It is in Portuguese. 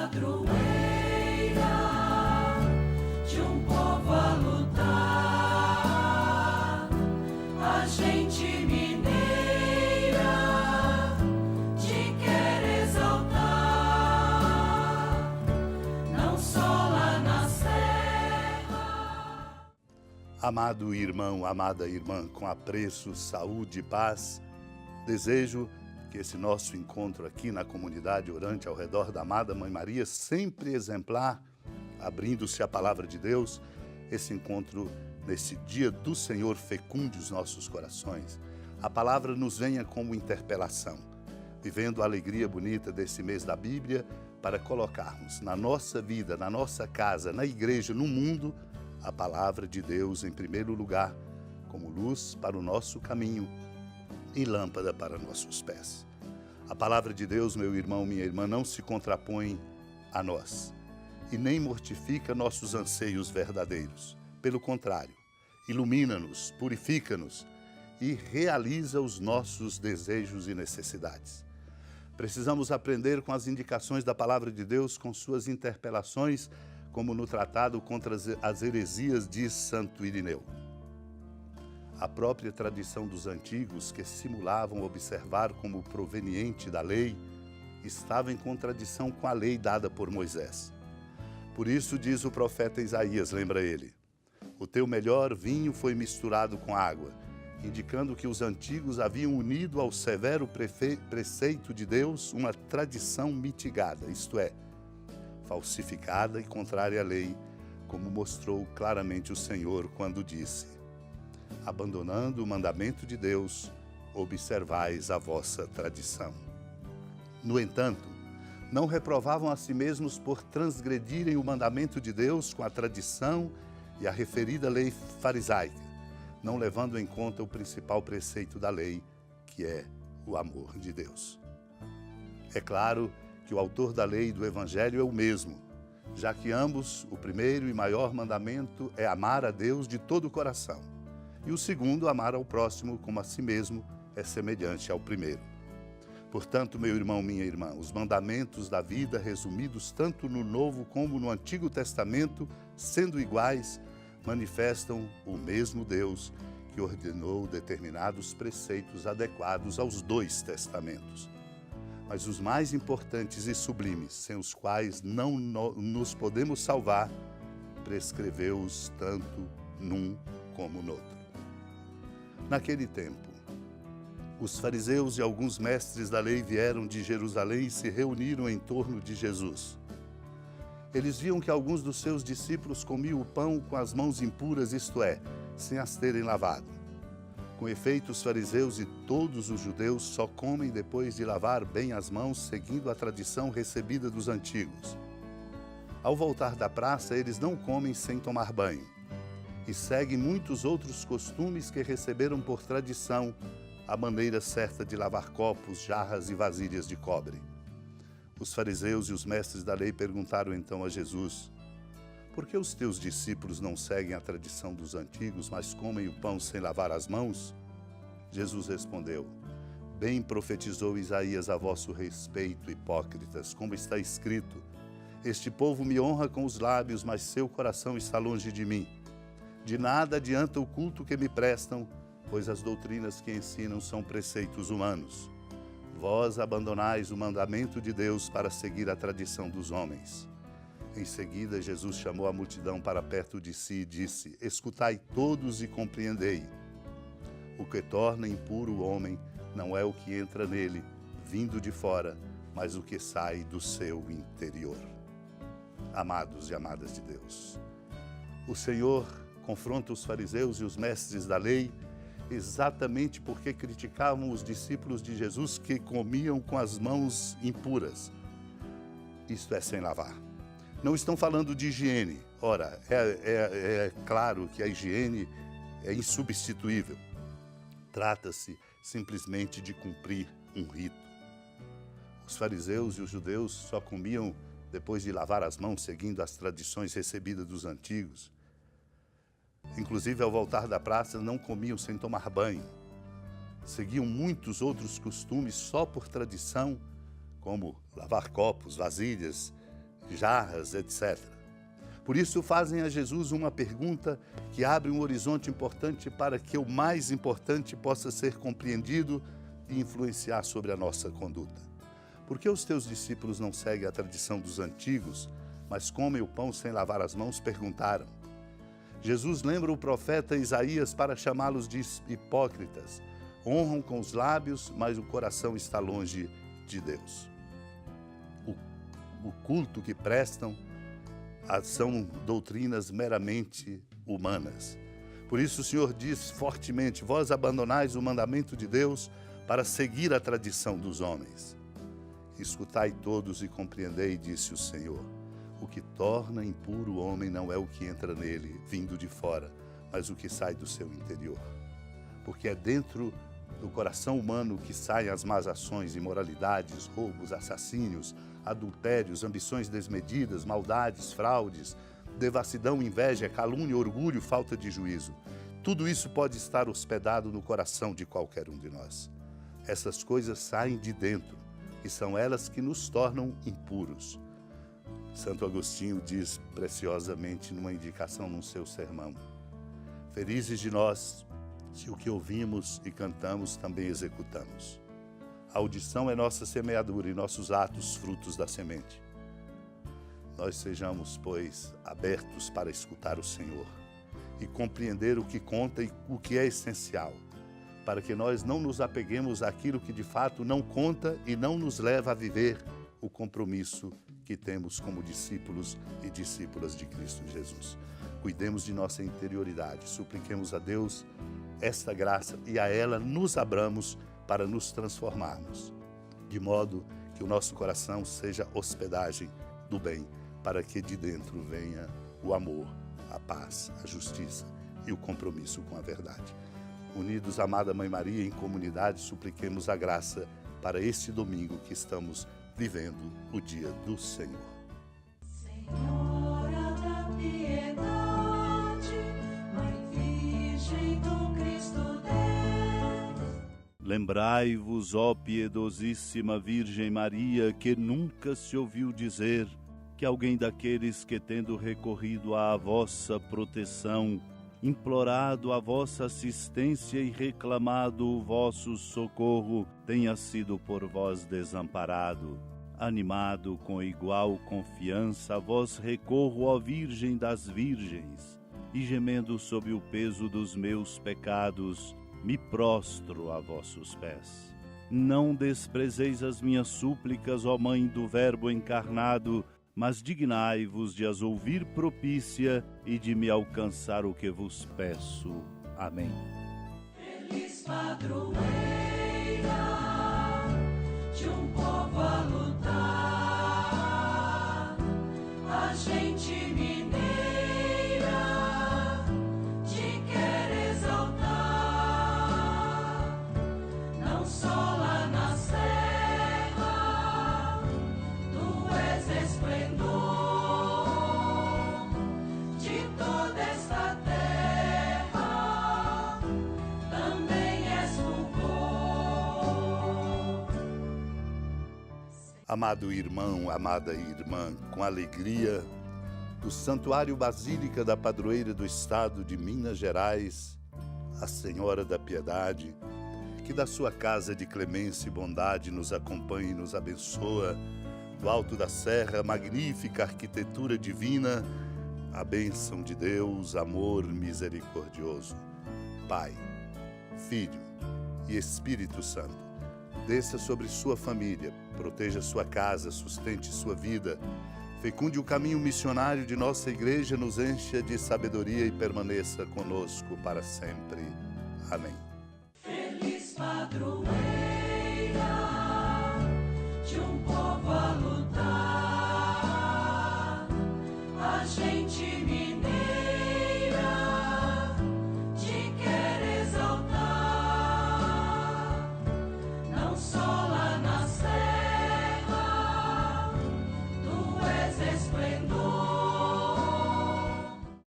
padroeira de um povo a lutar, a gente mineira te quer exaltar, não só lá na serra. Amado irmão, amada irmã, com apreço, saúde e paz, desejo que esse nosso encontro aqui na comunidade orante ao redor da amada Mãe Maria, sempre exemplar, abrindo-se a palavra de Deus, esse encontro nesse dia do Senhor fecunde os nossos corações. A palavra nos venha como interpelação, vivendo a alegria bonita desse mês da Bíblia, para colocarmos na nossa vida, na nossa casa, na igreja, no mundo, a palavra de Deus em primeiro lugar, como luz para o nosso caminho e lâmpada para nossos pés. A palavra de Deus, meu irmão, minha irmã, não se contrapõe a nós e nem mortifica nossos anseios verdadeiros. Pelo contrário, ilumina-nos, purifica-nos e realiza os nossos desejos e necessidades. Precisamos aprender com as indicações da palavra de Deus, com suas interpelações, como no tratado contra as heresias de Santo Irineu. A própria tradição dos antigos, que simulavam observar como proveniente da lei, estava em contradição com a lei dada por Moisés. Por isso diz o profeta Isaías, lembra ele: o teu melhor vinho foi misturado com água, indicando que os antigos haviam unido ao severo preceito de Deus uma tradição mitigada, isto é, falsificada e contrária à lei, como mostrou claramente o Senhor quando disse: abandonando o mandamento de Deus, observais a vossa tradição. No entanto, não reprovavam a si mesmos por transgredirem o mandamento de Deus com a tradição e a referida lei farisaica, não levando em conta o principal preceito da lei, que é o amor de Deus. É claro que o autor da lei e do Evangelho é o mesmo, já que ambos, o primeiro e maior mandamento é amar a Deus de todo o coração, e o segundo, amar ao próximo como a si mesmo, é semelhante ao primeiro. Portanto, meu irmão, minha irmã, os mandamentos da vida, resumidos tanto no Novo como no Antigo Testamento, sendo iguais, manifestam o mesmo Deus que ordenou determinados preceitos adequados aos dois testamentos. Mas os mais importantes e sublimes, sem os quais não nos podemos salvar, prescreveu-os tanto num como no outro. Naquele tempo, os fariseus e alguns mestres da lei vieram de Jerusalém e se reuniram em torno de Jesus. Eles viam que alguns dos seus discípulos comiam o pão com as mãos impuras, isto é, sem as terem lavado. Com efeito, os fariseus e todos os judeus só comem depois de lavar bem as mãos, seguindo a tradição recebida dos antigos. Ao voltar da praça, eles não comem sem tomar banho e seguem muitos outros costumes que receberam por tradição a maneira certa de lavar copos, jarras e vasilhas de cobre. Os fariseus e os mestres da lei perguntaram então a Jesus: por que os teus discípulos não seguem a tradição dos antigos, mas comem o pão sem lavar as mãos? Jesus respondeu: bem profetizou Isaías a vosso respeito, hipócritas, como está escrito: este povo me honra com os lábios, mas seu coração está longe de mim. De nada adianta o culto que me prestam, pois as doutrinas que ensinam são preceitos humanos. Vós abandonais o mandamento de Deus para seguir a tradição dos homens. Em seguida, Jesus chamou a multidão para perto de si e disse: escutai todos e compreendei. O que torna impuro o homem não é o que entra nele, vindo de fora, mas o que sai do seu interior. Amados e amadas de Deus, o Senhor confronta os fariseus e os mestres da lei exatamente porque criticavam os discípulos de Jesus que comiam com as mãos impuras, isto é, sem lavar. Não estão falando de higiene. Ora, é claro que a higiene é insubstituível. Trata-se simplesmente de cumprir um rito. Os fariseus e os judeus só comiam depois de lavar as mãos, seguindo as tradições recebidas dos antigos. Inclusive, ao voltar da praça, não comiam sem tomar banho. Seguiam muitos outros costumes só por tradição, como lavar copos, vasilhas jarras, etc. Por isso fazem a Jesus uma pergunta que abre um horizonte importante para que o mais importante possa ser compreendido e influenciar sobre a nossa conduta. Por que os teus discípulos não seguem a tradição dos antigos, mas comem o pão sem lavar as mãos? Perguntaram. Jesus lembra o profeta Isaías para chamá-los de hipócritas. Honram com os lábios, mas o coração está longe de Deus. O culto que prestam são doutrinas meramente humanas. Por isso o Senhor diz fortemente: vós abandonais o mandamento de Deus para seguir a tradição dos homens. Escutai todos e compreendei, disse o Senhor. O que torna impuro o homem não é o que entra nele, vindo de fora, mas o que sai do seu interior. Porque é dentro do coração humano que saem as más ações, imoralidades, roubos, assassínios, adultérios, ambições desmedidas, maldades, fraudes, devassidão, inveja, calúnia, orgulho, falta de juízo. Tudo isso pode estar hospedado no coração de qualquer um de nós. Essas coisas saem de dentro e são elas que nos tornam impuros. Santo Agostinho diz preciosamente numa indicação num seu sermão: felizes de nós se o que ouvimos e cantamos também executamos. A audição é nossa semeadura e nossos atos frutos da semente. Nós sejamos, pois, abertos para escutar o Senhor e compreender o que conta e o que é essencial, para que nós não nos apeguemos àquilo que de fato não conta e não nos leva a viver o compromisso que temos como discípulos e discípulas de Cristo Jesus. Cuidemos de nossa interioridade, supliquemos a Deus esta graça e a ela nos abramos para nos transformarmos, de modo que o nosso coração seja hospedagem do bem, para que de dentro venha o amor, a paz, a justiça e o compromisso com a verdade. Unidos, amada Mãe Maria, em comunidade, supliquemos a graça para este domingo que estamos vivendo o dia do Senhor. Senhora da piedade, Mãe Virgem do Cristo Deus. Lembrai-vos, ó piedosíssima Virgem Maria, que nunca se ouviu dizer que alguém daqueles que, tendo recorrido à vossa proteção, implorado a vossa assistência e reclamado o vosso socorro, tenha sido por vós desamparado. Animado com igual confiança, a vós recorro, ó Virgem das Virgens, e gemendo sob o peso dos meus pecados, me prostro a vossos pés. Não desprezeis as minhas súplicas, ó Mãe do Verbo encarnado, mas dignai-vos de as ouvir propícia e de me alcançar o que vos peço. Amém. Feliz padroeira de um povo a lutar, a gente mineira te quer exaltar, não só lá na serra, tu és esplendor de toda esta terra, também és fulgor. Amado irmão, amada irmã, com alegria, do Santuário Basílica da Padroeira do Estado de Minas Gerais, a Senhora da Piedade, que da sua casa de clemência e bondade nos acompanha e nos abençoa, do alto da serra, magnífica arquitetura divina, a bênção de Deus, amor misericordioso. Pai, Filho e Espírito Santo, desça sobre sua família, proteja sua casa, sustente sua vida, fecunde o caminho missionário de nossa igreja, nos encha de sabedoria e permaneça conosco para sempre. Amém. Feliz padroeira